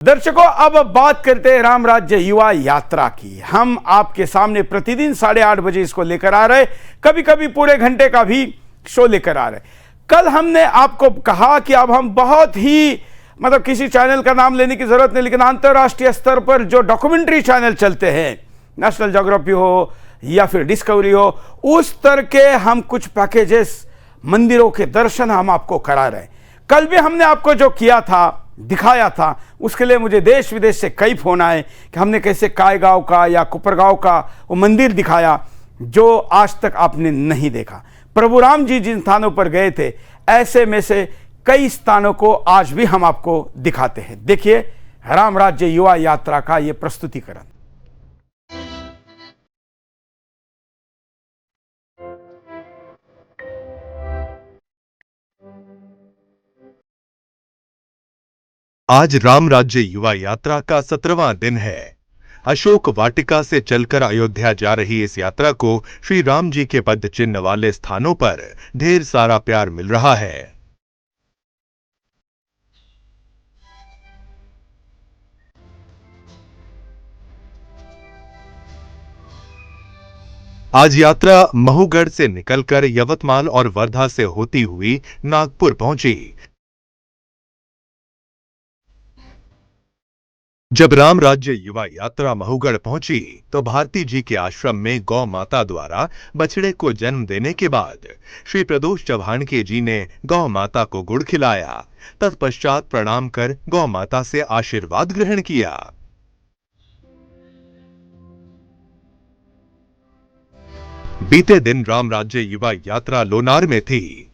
दर्शकों, अब बात करते हैं राम राज्य युवा यात्रा की। हम आपके सामने प्रतिदिन 8:30 बजे इसको लेकर आ रहे, कभी कभी पूरे घंटे का भी शो लेकर आ रहे। कल हमने आपको कहा कि अब हम बहुत ही किसी चैनल का नाम लेने की जरूरत नहीं, लेकिन अंतर्राष्ट्रीय स्तर पर जो डॉक्यूमेंट्री चैनल चलते हैं, नेशनल ज्योग्राफी हो या फिर डिस्कवरी हो, उस तरह के हम कुछ पैकेजेस, मंदिरों के दर्शन हम आपको करा रहे हैं। कल भी हमने आपको जो किया था, दिखाया था, उसके लिए मुझे देश विदेश से कई फोन आए कि हमने कैसे कायगांव का या कुपरगांव का वो मंदिर दिखाया जो आज तक आपने नहीं देखा। प्रभु राम जी जिन स्थानों पर गए थे, ऐसे में से कई स्थानों को आज भी हम आपको दिखाते हैं। देखिए राम राज्य युवा यात्रा का यह प्रस्तुतिकरण। आज राम राज्य युवा यात्रा का 17वां दिन है। अशोक वाटिका से चलकर अयोध्या जा रही इस यात्रा को श्री राम जी के पद चिन्ह वाले स्थानों पर ढेर सारा प्यार मिल रहा है। आज यात्रा महूगढ़ से निकलकर यवतमाल और वर्धा से होती हुई नागपुर पहुंची। जब राम राज्य युवा यात्रा महूगढ़ पहुंची तो भारती जी के आश्रम में गौ माता द्वारा बछड़े को जन्म देने के बाद श्री प्रदोष चव्हाणके जी ने गौ माता को गुड़ खिलाया। तत्पश्चात प्रणाम कर गौ माता से आशीर्वाद ग्रहण किया। बीते दिन राम राज्य युवा यात्रा लोनार में थी।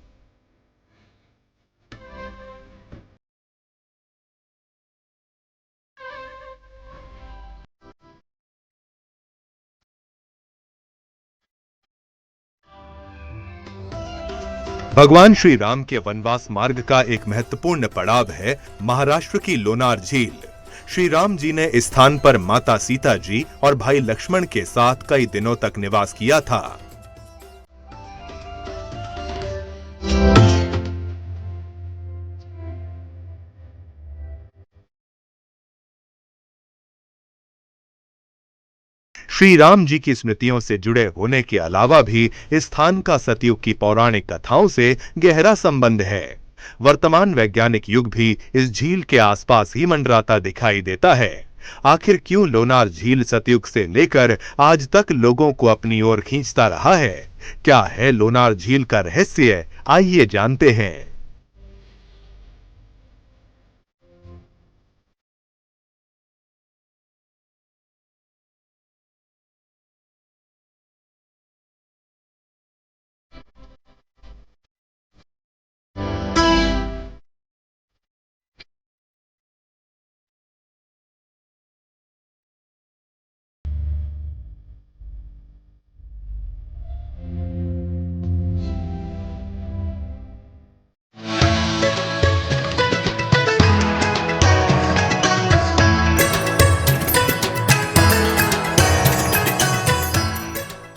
भगवान श्री राम के वनवास मार्ग का एक महत्वपूर्ण पड़ाव है महाराष्ट्र की लोनार झील। श्री राम जी ने इस स्थान पर माता सीता जी और भाई लक्ष्मण के साथ कई दिनों तक निवास किया था। श्री राम जी की स्मृतियों से जुड़े होने के अलावा भी इस स्थान का सतयुग की पौराणिक कथाओं से गहरा संबंध है। वर्तमान वैज्ञानिक युग भी इस झील के आसपास ही मंडराता दिखाई देता है। आखिर क्यों लोनार झील सतयुग से लेकर आज तक लोगों को अपनी ओर खींचता रहा है? क्या है लोनार झील का रहस्य? आइए जानते हैं।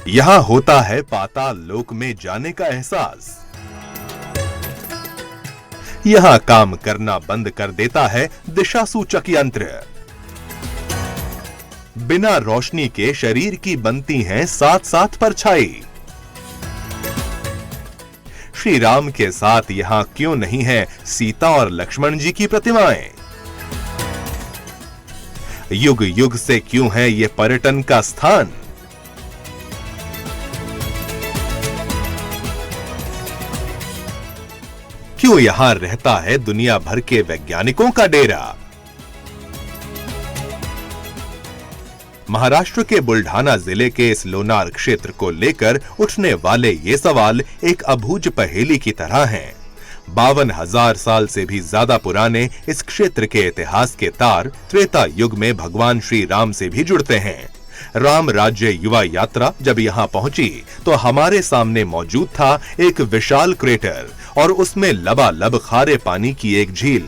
यहां होता है पाताल लोक में जाने का एहसास। यहां काम करना बंद कर देता है दिशा सूचक यंत्र। बिना रोशनी के शरीर की बनती हैं 7-7 परछाई। श्री राम के साथ यहां क्यों नहीं है सीता और लक्ष्मण जी की प्रतिमाएं? युग युग से क्यों है ये पर्यटन का स्थान? क्यों यहां रहता है दुनिया भर के वैज्ञानिकों का डेरा? महाराष्ट्र के बुल्ढाना जिले के इस लोनार क्षेत्र को लेकर उठने वाले ये सवाल एक अबूझ पहेली की तरह हैं। 52,000 साल से भी ज्यादा पुराने इस क्षेत्र के इतिहास के तार त्रेता युग में भगवान श्री राम से भी जुड़ते हैं। राम राज्य युवा यात्रा जब यहां पहुंची तो हमारे सामने मौजूद था एक विशाल क्रेटर और उसमें लबालब खारे पानी की एक झील।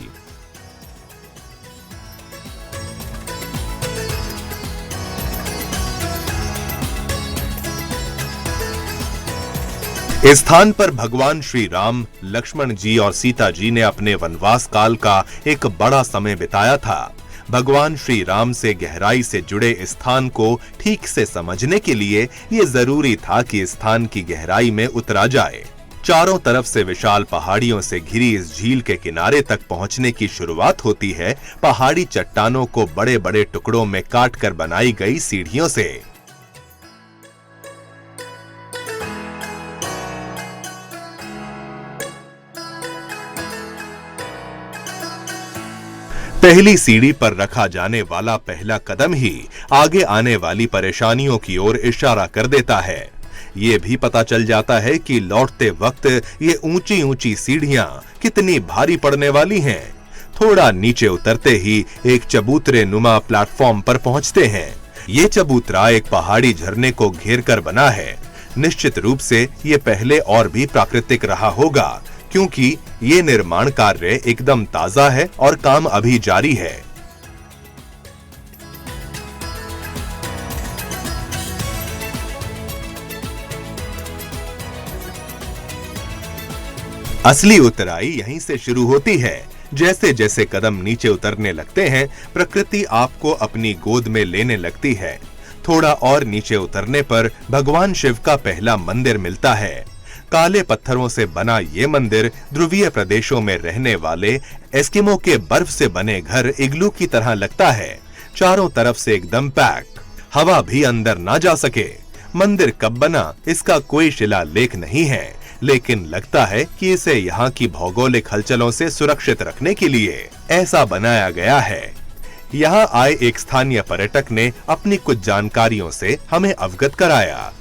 इस स्थान पर भगवान श्री राम, लक्ष्मण जी और सीता जी ने अपने वनवास काल का एक बड़ा समय बिताया था। भगवान श्री राम से गहराई से जुड़े इस स्थान को ठीक से समझने के लिए ये जरूरी था कि इस स्थान की गहराई में उतरा जाए। चारों तरफ से विशाल पहाड़ियों से घिरी इस झील के किनारे तक पहुंचने की शुरुआत होती है पहाड़ी चट्टानों को बड़े बड़े टुकड़ों में काटकर बनाई गई सीढ़ियों से। पहली सीढ़ी पर रखा जाने वाला पहला कदम ही आगे आने वाली परेशानियों की ओर इशारा कर देता है। ये भी पता चल जाता है कि लौटते वक्त ये ऊंची ऊंची सीढ़ियां कितनी भारी पड़ने वाली हैं। थोड़ा नीचे उतरते ही एक चबूतरे नुमा प्लेटफॉर्म पर पहुंचते हैं। ये चबूतरा एक पहाड़ी झरने को घेर कर बना है। निश्चित रूप से ये पहले और भी प्राकृतिक रहा होगा, क्योंकि ये निर्माण कार्य एकदम ताजा है और काम अभी जारी है। असली उतराई यहीं से शुरू होती है। जैसे जैसे कदम नीचे उतरने लगते हैं, प्रकृति आपको अपनी गोद में लेने लगती है। थोड़ा और नीचे उतरने पर भगवान शिव का पहला मंदिर मिलता है। काले पत्थरों से बना ये मंदिर ध्रुवीय प्रदेशों में रहने वाले एस्किमो के बर्फ से बने घर इग्लू की तरह लगता है। चारों तरफ से एकदम पैक, हवा भी अंदर ना जा सके। मंदिर कब बना इसका कोई शिलालेख नहीं है, लेकिन लगता है कि इसे यहाँ की भौगोलिक हलचलों से सुरक्षित रखने के लिए ऐसा बनाया गया है। यहाँ आए एक स्थानीय पर्यटक ने अपनी कुछ जानकारियों से हमें अवगत कराया।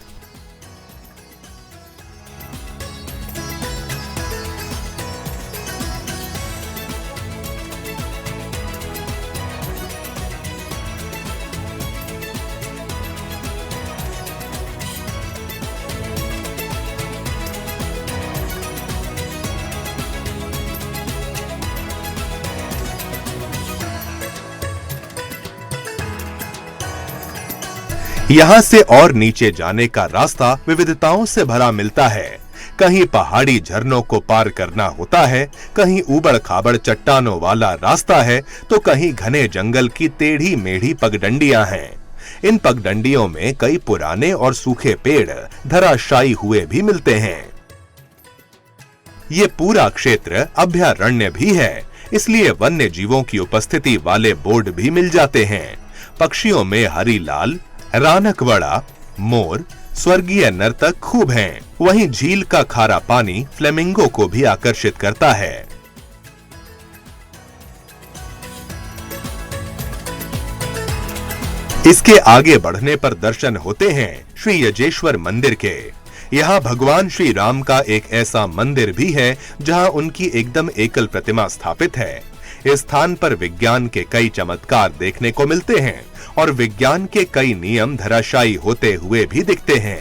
यहाँ से और नीचे जाने का रास्ता विविधताओं से भरा मिलता है। कहीं पहाड़ी झरनों को पार करना होता है, कहीं ऊबड़ खाबड़ चट्टानों वाला रास्ता है, तो कहीं घने जंगल की टेढ़ी मेढ़ी पगडंडियां हैं। इन पगडंडियों में कई पुराने और सूखे पेड़ धराशायी हुए भी मिलते हैं। ये पूरा क्षेत्र अभयारण्य भी है, इसलिए वन्य जीवों की उपस्थिति वाले बोर्ड भी मिल जाते हैं। पक्षियों में हरीलाल, रानकवड़ा, मोर, स्वर्गीय नर्तक खूब हैं। वहीं झील का खारा पानी फ्लेमिंगो को भी आकर्षित करता है। इसके आगे बढ़ने पर दर्शन होते हैं श्री यजेश्वर मंदिर के। यहाँ भगवान श्री राम का एक ऐसा मंदिर भी है जहाँ उनकी एकदम एकल प्रतिमा स्थापित है। इस स्थान पर विज्ञान के कई चमत्कार देखने को मिलते हैं और विज्ञान के कई नियम धराशायी होते हुए भी दिखते हैं।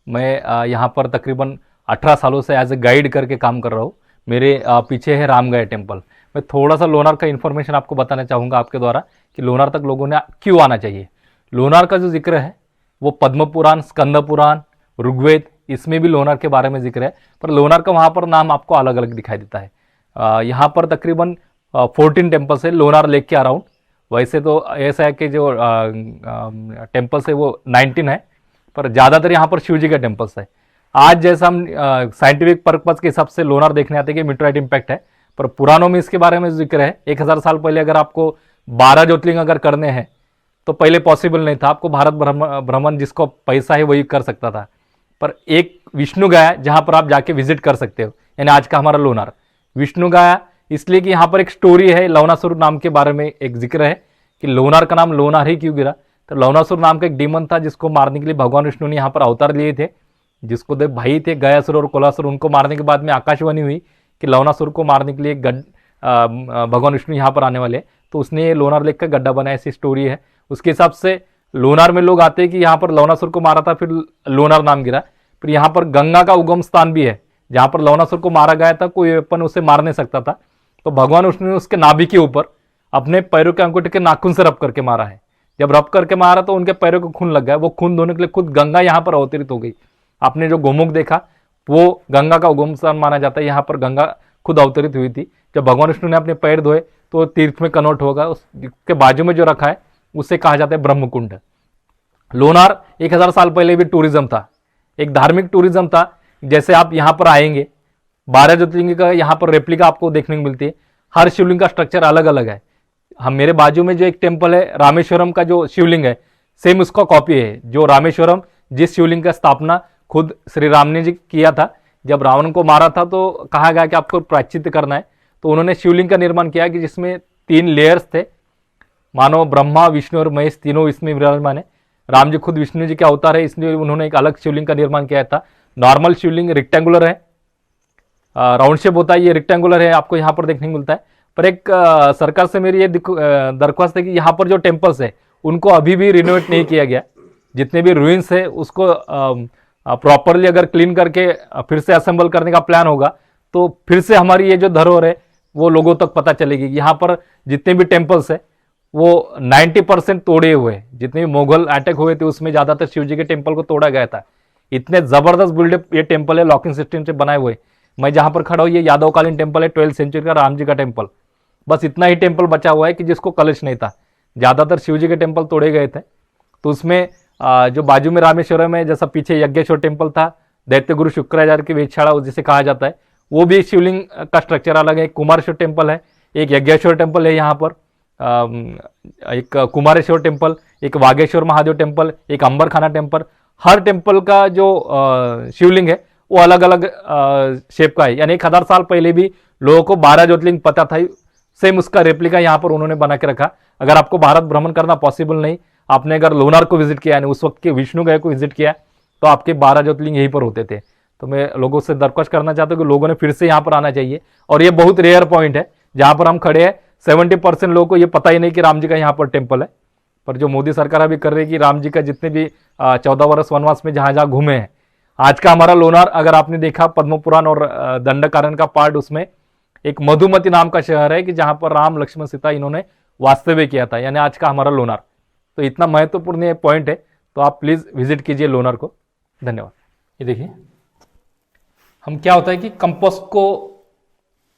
मैं यहाँ पर तकरीबन 18 सालों से एज ए गाइड करके काम कर रहा हूँ। मेरे पीछे है रामगया टेम्पल। मैं थोड़ा सा लोनार का इन्फॉर्मेशन आपको बताना चाहूँगा आपके द्वारा कि लोनार तक लोगों ने क्यों आना चाहिए। लोनार का जो जिक्र है वो पद्म पुराण, स्कंद पुराण, ऋग्वेद, इसमें भी लोनार के बारे में जिक्र है, पर लोनार का वहाँ पर नाम आपको अलग अलग दिखाई देता है। यहाँ पर तकरीबन 14 टेम्पल्स है लोनार लेक के अराउंड। वैसे तो ऐसा है कि जो टेम्पल्स है वो 19 है, पर ज़्यादातर यहाँ पर शिव जी के टेम्पल्स है। आज जैसा हम साइंटिफिक पर्पज के हिसाब से लोनार देखने आते हैं कि मीटराइट इम्पैक्ट है, पर पुराणों में इसके बारे में जिक्र है। 1000 साल पहले अगर आपको 12 ज्योतिर्लिंग अगर करने हैं तो पहले पॉसिबल नहीं था। आपको भारत भ्रमण जिसको पैसा है वही कर सकता था, पर एक विष्णु गया जहाँ पर आप जाके विजिट कर सकते हो, यानी आज का हमारा लोनार विष्णु गया। इसलिए कि यहाँ पर एक स्टोरी है, लवणासुर नाम के बारे में एक जिक्र है कि लोनार का नाम लोनार ही क्यों गिरा। तो लवणासुर नाम का एक डीमन था जिसको मारने के लिए भगवान विष्णु ने यहाँ पर अवतार लिए थे, जिसको दे भाई थे गयासुर और कोलासुर। उनको मारने के बाद में आकाशवाणी हुई कि लवणासुर को मारने के लिए भगवान विष्णु यहाँ पर आने वाले, तो उसने ये लोनार लेक का गड्ढा बनाया, ऐसी स्टोरी है। उसके हिसाब से लोनार में लोग आते हैं कि यहाँ पर लवणासुर को मारा था, फिर लोनार नाम गिरा। फिर यहाँ पर गंगा का उगम स्थान भी है जहाँ पर लवणासुर को मारा गया था, कोई वेपन उसे मार नहीं सकता था। तो भगवान विष्णु ने उसके नाभि के ऊपर अपने पैरों के अंगूठे के नाखून से रब करके मारा है। जब रब करके मारा तो उनके पैरों को खून लग गया। वो खून धोने के लिए खुद गंगा यहाँ पर अवतरित हो गई। आपने जो गोमुख देखा वो गंगा का उगम स्थान माना जाता है। यहाँ पर गंगा खुद अवतरित हुई थी। जब भगवान विष्णु ने अपने पैर धोए तो तीर्थ में कन्वर्ट होगा। उसके बाजू में जो रखा है उसे कहा जाता है ब्रह्मकुंड। लोनार 1000 साल पहले भी टूरिज्म था, एक धार्मिक टूरिज्म था। जैसे आप यहाँ पर आएंगे, 12 ज्योतिर्लिंग का यहाँ पर रेप्लिका आपको देखने को मिलती है। हर शिवलिंग का स्ट्रक्चर अलग अलग है। हम मेरे बाजू में जो एक टेम्पल है रामेश्वरम का जो शिवलिंग है, सेम उसका कॉपी है। जो रामेश्वरम, जिस शिवलिंग का स्थापना खुद श्री राम ने जी किया था, जब रावण को मारा था तो कहा गया कि आपको प्रायश्चित करना है, तो उन्होंने शिवलिंग का निर्माण किया कि जिसमें 3 लेयर्स थे। मानो ब्रह्मा, विष्णु और महेश तीनों इसमें विराजमान है। राम जी खुद विष्णु जी का अवतार है, इसलिए उन्होंने एक अलग शिवलिंग का निर्माण किया था। नॉर्मल शिवलिंग रेक्टेंगुलर है, राउंड शेप होता है, ये रेक्टेंगुलर है, आपको यहाँ पर देखने को मिलता है। पर एक सरकार से मेरी ये दरख्वास्त है कि यहाँ पर जो टेम्पल्स है उनको अभी भी रिनोवेट नहीं किया गया। जितने भी रूइंस है उसको प्रॉपरली अगर क्लीन करके फिर से असेंबल करने का प्लान होगा तो फिर से हमारी ये जो धरोहर है वो लोगों तक पता चलेगी। यहाँ पर जितने भी टेम्पल्स है वो 90% तोड़े हुए हैं। जितने भी मुगल अटैक हुए थे उसमें ज्यादातर शिव जी के टेम्पल को तोड़ा गया था। इतने जबरदस्त बिल्डअप ये टेम्पल है, लॉकिंग सिस्टम से बनाए हुए। मैं जहां पर खड़ा हूं ये यादवकालीन टेम्पल है, 12th सेंचुरी का राम जी का टेम्पल। बस इतना ही टेम्पल बचा हुआ है कि जिसको कलश नहीं था। ज्यादातर शिव जी के टेम्पल तोड़े गए थे। तो उसमें जो बाजू में रामेश्वरम है, जैसा पीछे यज्ञेश्वर टेम्पल था, दैत्य गुरु शुक्राचार्य की वेधशाला जिसे कहा जाता है, वो भी शिवलिंग का स्ट्रक्चर अलग है। कुमारेश्वर टेम्पल है, एक यज्ञेश्वर टेम्पल है यहाँ पर, एक कुमारेश्वर टेम्पल, एक वागेश्वर महादेव टेम्पल, एक अंबरखाना टेम्पल। हर टेम्पल का जो शिवलिंग है वो अलग अलग शेप का है। यानी 1000 साल पहले भी लोगों को 12 ज्योतिर्लिंग पता था, सेम उसका रेप्लिका यहाँ पर उन्होंने बना के रखा। अगर आपको भारत भ्रमण करना पॉसिबल नहीं, आपने अगर लोनार को विजिट किया, यानी उस वक्त के विष्णु गए को विजिट किया, तो आपके 12 ज्योतिर्लिंग यहीं पर होते थे। तो मैं लोगों से दरख्वास्त करना चाहता हूँ कि लोगों ने फिर से यहाँ पर आना चाहिए। और ये बहुत रेयर पॉइंट है जहां पर हम खड़े हैं। 70% लोगों को ये पता ही नहीं कि राम जी का यहाँ पर टेम्पल है। पर जो मोदी सरकार अभी कर रही है कि राम जी का जितने भी 14 वर्ष वनवास में जहां जहां घूमे हैं, आज का हमारा लोनार अगर आपने देखा पद्म पुराण और दंडकारण्य का पार्ट, उसमें एक मधुमती नाम का शहर है कि जहां पर राम लक्ष्मण सीता इन्होंने वास्तव्य किया था, यानी आज का हमारा लोनार। तो इतना महत्वपूर्ण ये पॉइंट है, तो आप प्लीज विजिट कीजिए लोनार को। धन्यवाद। ये देखिए हम क्या होता है कि कंपोस्ट को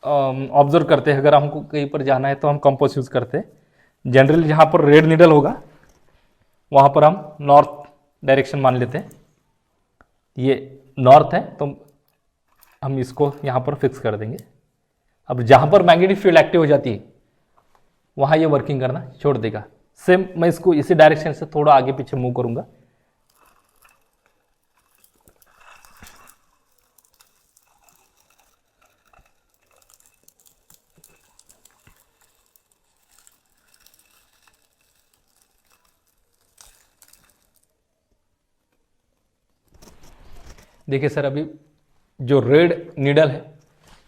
ऑब्जर्व करते हैं। अगर हमको कहीं पर जाना है तो हम कंपोस्ट यूज करते हैं। जनरली जहां पर रेड नीडल होगा वहां पर हम नॉर्थ डायरेक्शन मान लेते हैं। ये नॉर्थ है तो हम इसको यहां पर फिक्स कर देंगे। अब जहां पर मैग्नेटिक फील्ड एक्टिव हो जाती है वहां ये वर्किंग करना छोड़ देगा। सेम मैं इसको इसी डायरेक्शन से थोड़ा आगे पीछे मूव करूंगा। देखिए सर, अभी जो रेड नीडल है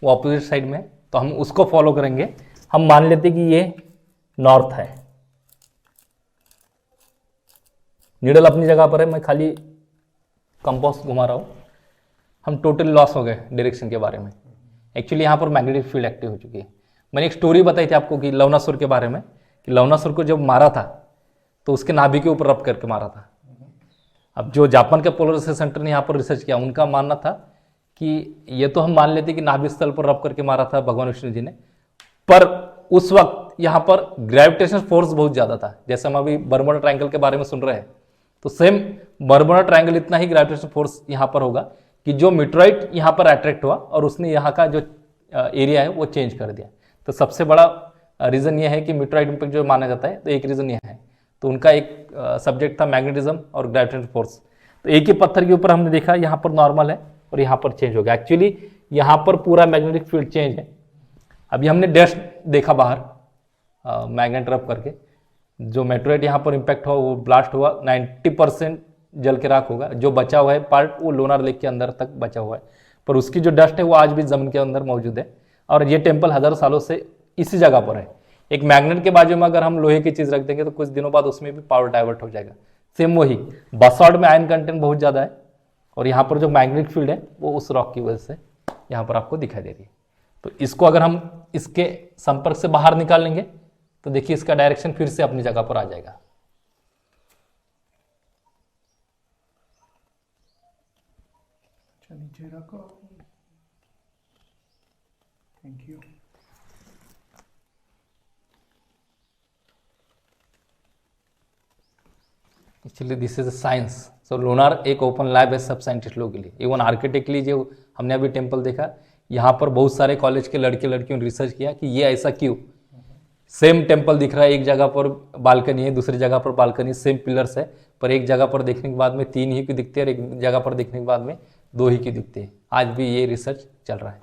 वो ऑपोजिट साइड में है, तो हम उसको फॉलो करेंगे। हम मान लेते कि ये नॉर्थ है, नीडल अपनी जगह पर है, मैं खाली कंपास घुमा रहा हूं। हम टोटली लॉस हो गए डायरेक्शन के बारे में। एक्चुअली यहां पर मैग्नेटिक फील्ड एक्टिव हो चुकी है। मैंने एक स्टोरी बताई थी आपको कि लवनासुर के बारे में, कि लवनासुर को जब मारा था तो उसके नाभि के ऊपर रब करके मारा था। अब जो जापान के पोलर रिसर्च सेंटर ने यहाँ पर रिसर्च किया, उनका मानना था कि ये तो हम मान लेते कि नाभि स्थल पर रब करके मारा था भगवान विष्णु जी ने, पर उस वक्त यहाँ पर ग्रेविटेशन फोर्स बहुत ज्यादा था। जैसे हम अभी बर्मुडा ट्रायंगल के बारे में सुन रहे हैं, तो सेम बर्मुडा ट्रायंगल इतना ही ग्रेविटेशन फोर्स यहाँ पर होगा कि जो मीटरॉइड यहाँ पर अट्रैक्ट हुआ और उसने यहाँ का जो एरिया है वो चेंज कर दिया। तो सबसे बड़ा रीजन ये है कि मीटरॉइड इम्पैक्ट जो माना जाता है, तो एक रीजन यह है। तो उनका एक सब्जेक्ट था मैग्नेटिज्म और ग्रेविटेशन फोर्स। तो एक ही पत्थर के ऊपर हमने देखा यहाँ पर नॉर्मल है और यहाँ पर चेंज हो गया। एक्चुअली यहाँ पर पूरा मैग्नेटिक फील्ड चेंज है। अभी हमने डस्ट देखा बाहर मैग्नेट रब करके, जो मेट्रोइड यहाँ पर इम्पैक्ट हुआ वो ब्लास्ट हुआ, 90% जल के राख होगा। जो बचा हुआ है पार्ट वो लोनार लेक के अंदर तक बचा हुआ है, पर उसकी जो डस्ट है वो आज भी जमीन के अंदर मौजूद है। और ये टेम्पल हजारों सालों से इसी जगह पर है। एक मैग्नेट के बाजू में अगर हम लोहे की चीज रख देंगे तो कुछ दिनों बाद उसमें भी पावर डाइवर्ट हो जाएगा। सेम वही बसाल्ट में आयरन कंटेंट बहुत ज्यादा है और यहाँ पर जो मैग्नेटिक फील्ड है वो उस रॉक की वजह से यहाँ पर आपको दिखाई दे रही है। तो इसको अगर हम इसके संपर्क से बाहर निकाल लेंगे तो देखिए इसका डायरेक्शन फिर से अपनी जगह पर आ जाएगा। नीचे रखो। Thank you. Actually this is science. So Lonar एक ओपन लैब है सब साइंटिस्ट लोगों के लिए। इवन आर्किटेक्टली जो हमने अभी टेम्पल देखा, यहाँ पर बहुत सारे कॉलेज के लड़के लड़कियों ने रिसर्च किया कि ये ऐसा क्यों। सेम टेम्पल दिख रहा है, एक जगह पर बालकनी है, दूसरी जगह पर बालकनी, सेम पिलर्स है, पर एक जगह पर देखने के बाद में 3 ही क्यों दिखते हैं और एक जगह पर देखने के बाद में 2 ही क्यों दिखते हैं। आज भी ये रिसर्च चल रहा है।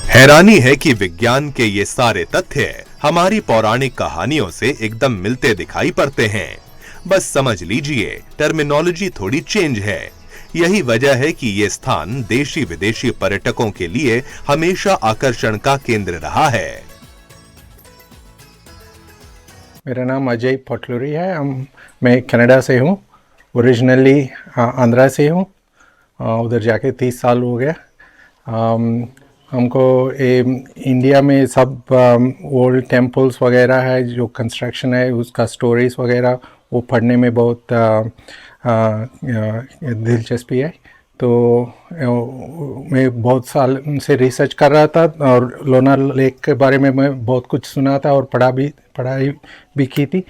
हैरानी है कि विज्ञान के ये सारे तथ्य हमारी पौराणिक कहानियों से एकदम मिलते दिखाई पड़ते हैं। बस समझ लीजिए, टर्मिनोलॉजी थोड़ी चेंज है। यही वजह है कि ये स्थान देशी विदेशी पर्यटकों के लिए हमेशा आकर्षण का केंद्र रहा है। मेरा नाम अजय पटलूरी है। मैं कनाडा से हूँ, ओरिजिनली आंध्रा से हूँ। उधर जाके 30 साल हो गया। हमको इंडिया में सब ओल्ड टेम्पल्स वगैरह है, जो कंस्ट्रक्शन है उसका स्टोरीज वगैरह वो पढ़ने में बहुत दिलचस्पी है। तो मैं बहुत साल से रिसर्च कर रहा था और लोनार लेक के बारे में मैं बहुत कुछ सुना था और पढ़ाई भी की थी।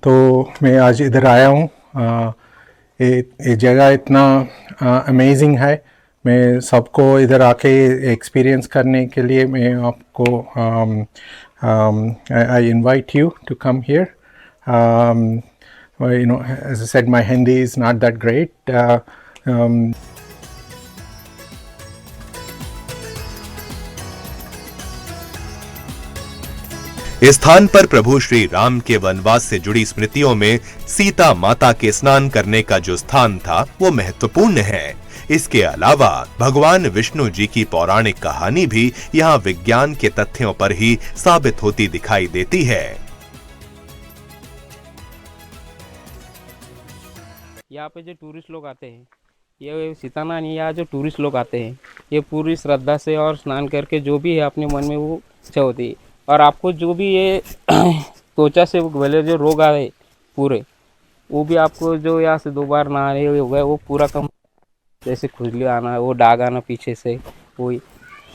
तो मैं आज इधर आया हूँ। ये जगह इतना अमेजिंग है। मैं सबको इधर आके एक्सपीरियंस करने के लिए मैं आपको I invite you to come here. You know, as I said, my Hindi is not that great. इस स्थान पर प्रभु श्री राम के वनवास से जुड़ी स्मृतियों में सीता माता के स्नान करने का जो स्थान था वो महत्वपूर्ण है। इसके अलावा भगवान विष्णु जी की पौराणिक कहानी भी यहाँ विज्ञान के तथ्यों पर ही साबित होती दिखाई देती है। यहाँ पे जो टूरिस्ट लोग आते हैं, ये सीतानानी यहाँ जो टूरिस्ट लोग आते हैं, ये पूरी श्रद्धा से और स्नान करके जो भी है अपने मन में वो इच्छा होती है। और आपको जो भी ये त्वचा से गले जो रोग आए पूरे, वो भी आपको जो यहाँ से 2 बार नहाने हो गए वो पूरा कम, जैसे खुजली आना, वो दाग आना पीछे से, वही।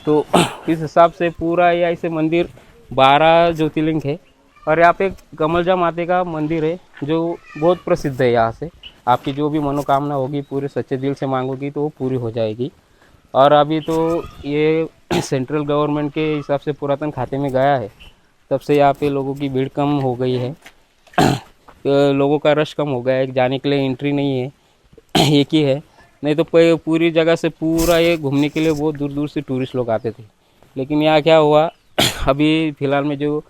तो इस हिसाब से पूरा ये ऐसे मंदिर 12 ज्योतिर्लिंग है। और यहाँ पे कमलजा माता का मंदिर है जो बहुत प्रसिद्ध है। यहाँ से आपकी जो भी मनोकामना होगी पूरे सच्चे दिल से मांगोगी तो वो पूरी हो जाएगी। और अभी तो ये सेंट्रल गवर्नमेंट के हिसाब से पुरातन खाते में गया है, तब से यहाँ पे लोगों की भीड़ कम हो गई है। लोगों का रश कम हो गया है, जाने के लिए एंट्री नहीं है, एक ही है। नहीं तो पूरी जगह से पूरा ये घूमने के लिए बहुत दूर दूर से टूरिस्ट लोग आते थे। लेकिन यहाँ क्या हुआ, अभी फ़िलहाल में जो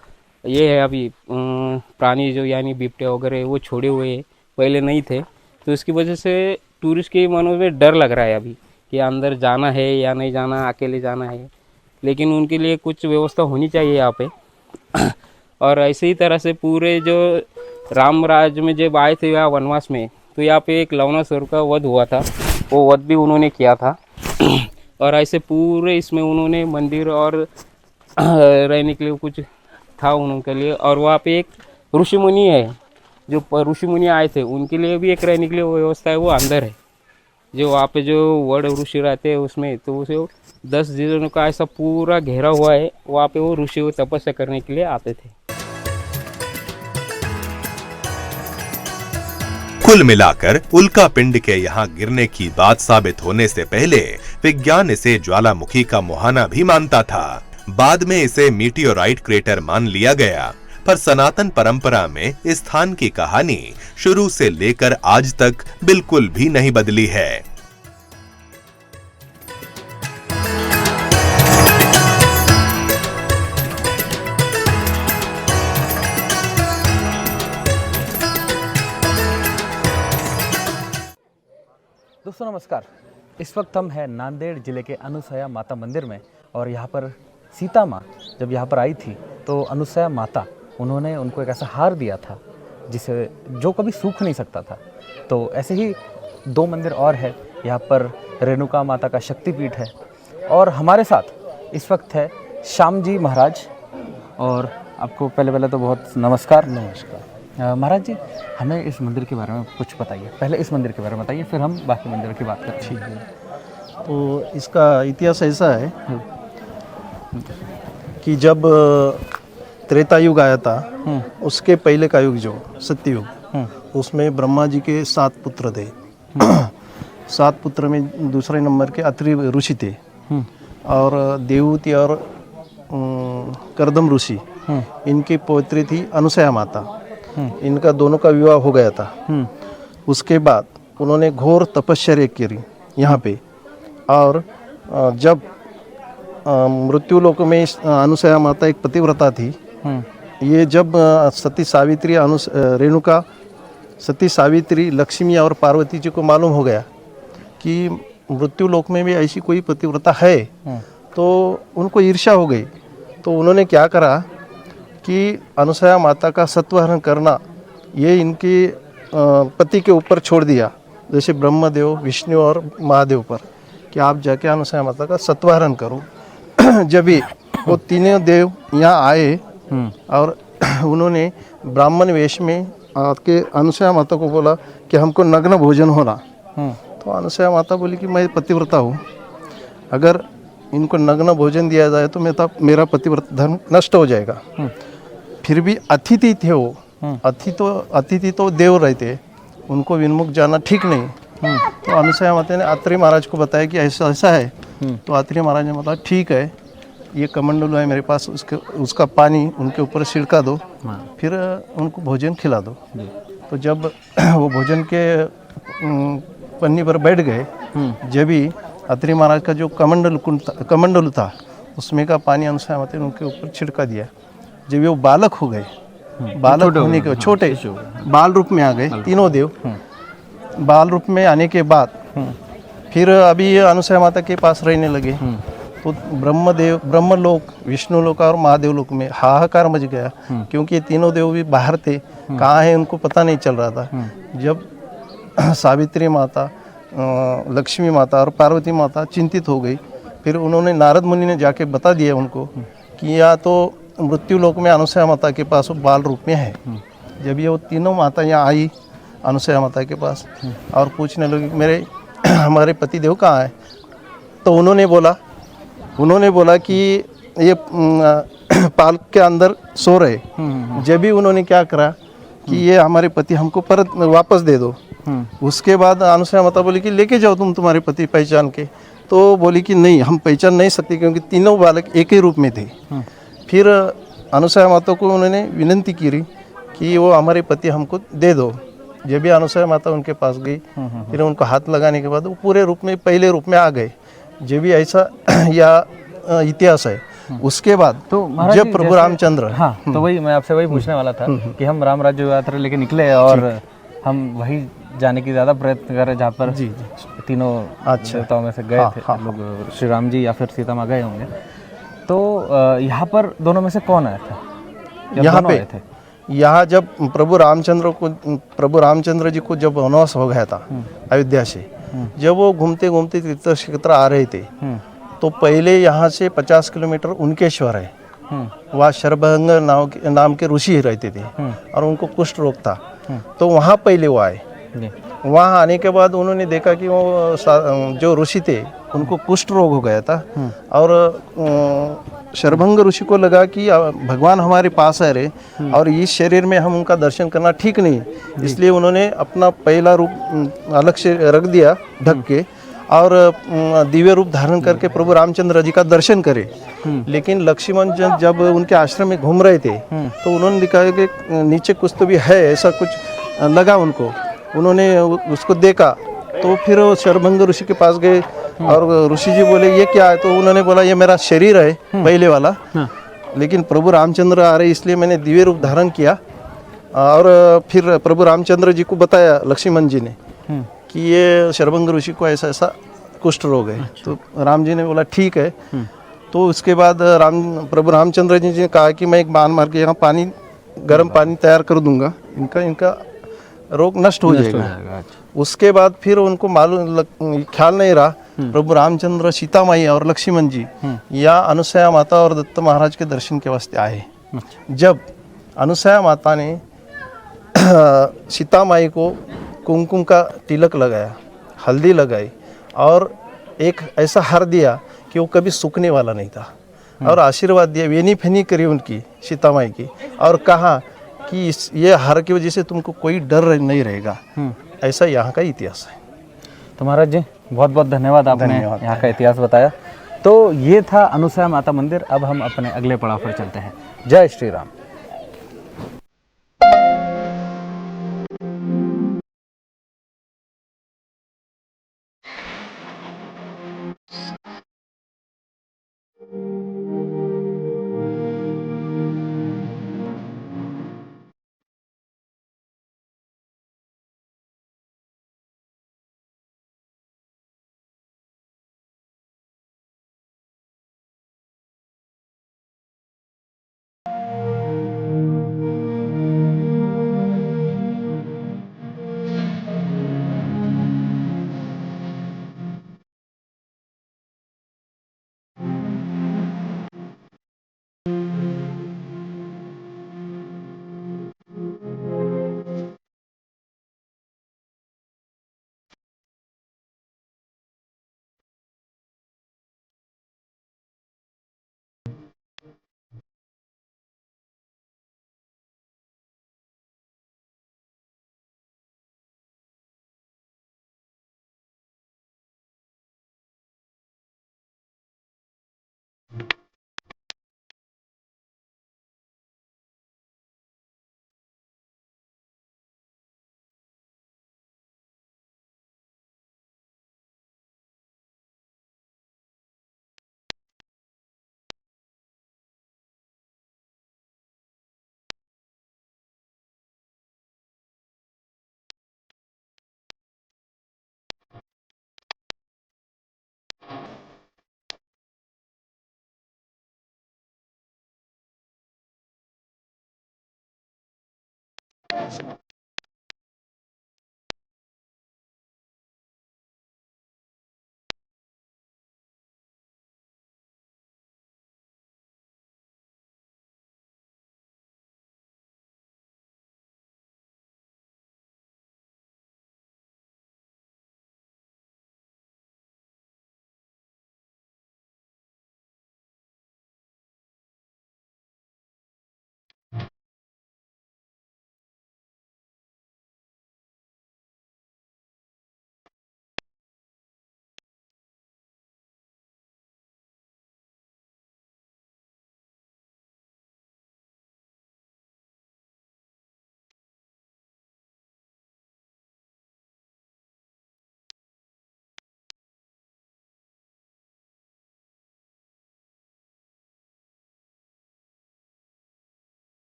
ये है अभी प्राणी जो यानी बिबटे वगैरह वो छोड़े हुए हैं, पहले नहीं थे। तो इसकी वजह से टूरिस्ट के मनों में डर लग रहा है अभी कि अंदर जाना है या नहीं जाना, अकेले जाना है। लेकिन उनके लिए कुछ व्यवस्था होनी चाहिए यहाँ पे। और ऐसे ही तरह से पूरे जो राम राज्य में जब आए थे यहाँ वनवास में, तो यहाँ पे एक लवणासुर का वध हुआ था, वो वध भी उन्होंने किया था। और ऐसे पूरे इसमें उन्होंने मंदिर और रहने के लिए कुछ था उनके लिए। और वहाँ पे एक ऋषि मुनि है, जो ऋषि मुनि आए थे उनके लिए भी एक रहने के लिए व्यवस्था है, वो अंदर है। जो वहाँ पे जो वड ऋषि रहते हैं उसमें, तो उसे 10 दिनों का ऐसा पूरा घेरा हुआ है। वहाँ पे वो ऋषि तपस्या करने के लिए आते थे। कुल मिलाकर उल्का पिंड के यहाँ गिरने की बात साबित होने से पहले विज्ञान इसे ज्वालामुखी का मुहाना भी मानता था। बाद में इसे मीटियोराइट क्रेटर मान लिया गया। पर सनातन परंपरा में इस स्थान की कहानी शुरू से लेकर आज तक बिल्कुल भी नहीं बदली है। दोस्तों नमस्कार। इस वक्त हम हैं नांदेड़ जिले के अनुसया माता मंदिर में। और यहाँ पर सीता माँ जब यहाँ पर आई थी तो अनुसया माता उन्होंने उनको एक ऐसा हार दिया था जिसे जो कभी सूख नहीं सकता था। तो ऐसे ही 2 मंदिर और है। यहाँ पर रेणुका माता का शक्तिपीठ है। और हमारे साथ इस वक्त है श्याम जी महाराज। और आपको पहले तो बहुत नमस्कार। महाराज जी, हमें इस मंदिर के बारे में कुछ बताइए। पहले इस मंदिर के बारे में बताइए, फिर हम बाकी मंदिर की बात करते हैं। तो इसका इतिहास ऐसा है कि जब त्रेता युग आया था उसके पहले का युग जो सत्ययुग उसमें ब्रह्मा जी के 7 पुत्र थे 7 पुत्र में दूसरे नंबर के अत्रि ऋषि थे और देवहूति और करदम ऋषि इनकी पौत्री थी अनुसया माता। इनका दोनों का विवाह हो गया था। उसके बाद उन्होंने घोर तपश्चर्या की यहाँ पे और जब मृत्यु लोक में अनुसया माता एक पतिव्रता थी। ये जब सती सावित्री रेणुका सती सावित्री लक्ष्मी और पार्वती जी को मालूम हो गया कि मृत्यु लोक में भी ऐसी कोई पतिव्रता है तो उनको ईर्ष्या हो गई। तो उन्होंने क्या करा कि अनुसया माता का सत्वहरण करना ये इनके पति के ऊपर छोड़ दिया, जैसे ब्रह्मदेव विष्णु और महादेव पर, कि आप जाके अनुसया माता का सत्वहरण करो। जब भी वो तीनों देव यहाँ आए और उन्होंने ब्राह्मण वेश में आके अनुसया माता को बोला कि हमको नग्न भोजन होना। तो अनुसया माता बोली कि मैं पतिव्रता हूँ, अगर इनको नग्न भोजन दिया जाए तो मेरा पतिव्रता धर्म नष्ट हो जाएगा। फिर भी अतिथि थे वो, अतिथि तो देव रहते, उनको विनमुख जाना ठीक नहीं। तो अनुसया माता ने अत्रि महाराज को बताया कि ऐसा ऐसा है। तो अत्रि महाराज ने बताया ठीक है, ये कमंडलू है मेरे पास, उसका पानी उनके ऊपर छिड़का दो, फिर उनको भोजन खिला दो। तो जब वो भोजन के पन्नी पर बैठ गए, जब भी अत्रि महाराज का जो कमंडलू था उसमें का पानी अनुसया माता ने उनके ऊपर छिड़का दिया। जब वो बालक हो गए, बालक होने के छोटे बाल रूप में आ गए तीनों देव। बाल रूप में आने के बाद फिर अभी अनुसया माता के पास रहने लगे। तो ब्रह्मलोक विष्णुलोक और महादेव लोक में हाहाकार मच गया, क्योंकि ये तीनों देव भी बाहर थे, कहाँ है उनको पता नहीं चल रहा था। जब सावित्री माता, लक्ष्मी माता और पार्वती माता चिंतित हो गई, फिर उन्होंने नारद मुनि ने जाके बता दिया उनको कि या तो मृत्यु लोक में अनुसया माता के पास वो बाल रूप में है। जब ये वो तीनों माता यहाँ आई अनुसया माता के पास और पूछने लगी हमारे पति देव कहाँ है। तो उन्होंने बोला कि ये पाल के अंदर सो रहे। जब भी उन्होंने क्या करा कि ये हमारे पति हमको परत वापस दे दो। उसके बाद अनुसया माता बोली कि लेके जाओ तुम तुम्हारे पति पहचान के। तो बोली कि नहीं, हम पहचान नहीं सकते, क्योंकि तीनों बालक एक ही रूप में थे। फिर अनुसया माता को उन्होंने विनंती की कि वो हमारे पति हमको दे दो। जब भी अनुसया माता उनके पास गई, फिर उनको हाथ लगाने के बाद वो पूरे रूप में पहले रूप में आ गए। जब भी ऐसा या इतिहास है। उसके बाद तो जब प्रभु रामचंद्र, हाँ, तो वही मैं आपसे वही पूछने वाला था कि हम राम राज्य यात्रा लेके निकले और हम वही जाने की ज़्यादा प्रयत्न कर रहे जहाँ पर तीनों देवताओं में से गए थे लोग, श्री राम जी या फिर सीता माँ गए होंगे। तो यहाँ पर दोनों में से कौन आया था? यहाँ पे यहाँ जब प्रभु रामचंद्र जी को जब वनवास हो गया था अयोध्या से, जब वो घूमते घूमते तीर्थ क्षेत्र आ रहे थे, तो पहले यहाँ से 50 किलोमीटर उनकेश्वर है, वहाँ शरभंग नाम के ऋषि रहते थे और उनको कुष्ठ रोग था। तो वहाँ पहले वो आए। वहाँ आने के बाद उन्होंने देखा कि वो जो ऋषि थे उनको कुष्ठ रोग हो गया था और शरभंग ऋषि को लगा कि भगवान हमारे पास है रे, और इस शरीर में हम उनका दर्शन करना ठीक नहीं, इसलिए उन्होंने अपना पहला रूप अलग से रख दिया ढक के और दिव्य रूप धारण करके प्रभु रामचंद्र जी का दर्शन करे। लेकिन लक्ष्मण जब उनके आश्रम में घूम रहे थे तो उन्होंने दिखाया कि नीचे कुछ तो भी है, ऐसा कुछ लगा उनको। उन्होंने उसको देखा तो फिर शरभंग ऋषि के पास गए और ऋषि जी बोले ये क्या है। तो उन्होंने बोला ये मेरा शरीर है पहले वाला, लेकिन प्रभु रामचंद्र आ रहे इसलिए मैंने दिव्य रूप धारण किया। और फिर प्रभु रामचंद्र जी को बताया लक्ष्मण जी ने कि ये शरभंग ऋषि को ऐसा ऐसा कुष्ठ रोग है। तो राम जी ने बोला ठीक है। तो उसके बाद प्रभु रामचंद्र जी ने कहा कि मैं एक बाण मार के यहाँ गर्म पानी तैयार कर दूंगा, इनका रोग नष्ट हो जाएगा। उसके बाद फिर उनको ख्याल नहीं रहा, प्रभु रामचंद्र सीता माई और लक्ष्मण जी या अनुसया माता और दत्त महाराज के दर्शन के वास्ते आए। जब अनुसया माता ने सीता माई को कुमकुम का तिलक लगाया, हल्दी लगाई और एक ऐसा हार दिया कि वो कभी सूखने वाला नहीं था, और आशीर्वाद दिया, वेनी फेनी करी उनकी सीता माई की, और कहा कि ये हार की वजह से तुमको कोई डर नहीं रहेगा। ऐसा यहाँ का इतिहास है। तो महाराज जी बहुत बहुत धन्यवाद, आपने धन्यवाद। यहाँ का इतिहास बताया। तो ये था अनुसया माता मंदिर। अब हम अपने अगले पड़ाव पर चलते हैं। जय श्री राम।